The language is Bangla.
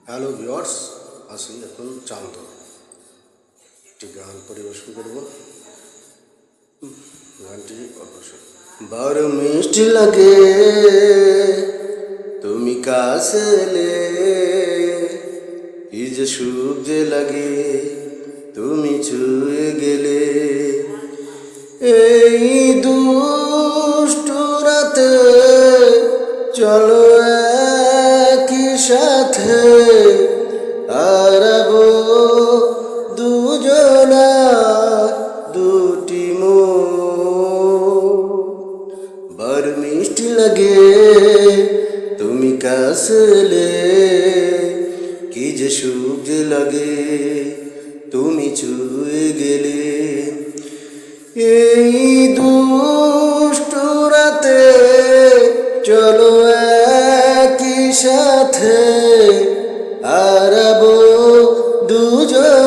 হ্যালো ভিউয়ার্স, আসি এখন চান্দ একটি গান পরিবেশন করব। গানটি বড় মিষ্টি লাগে তুমি কাছে এলে, কি যে সুখ যে লাগে তুমি ছুঁয়ে গেলে। এই দুষ্টু রাতে চলো একই সাথে হারাবো দুজনা দুটি মন। বড় মিষ্টি লাগে তুমি কাছে এলে, কি যে সুখ যে লাগে তুমি ছুঁয়ে গেলে। এই দুষ্টু রাতে চলো একই সাথে হারাবো দুজন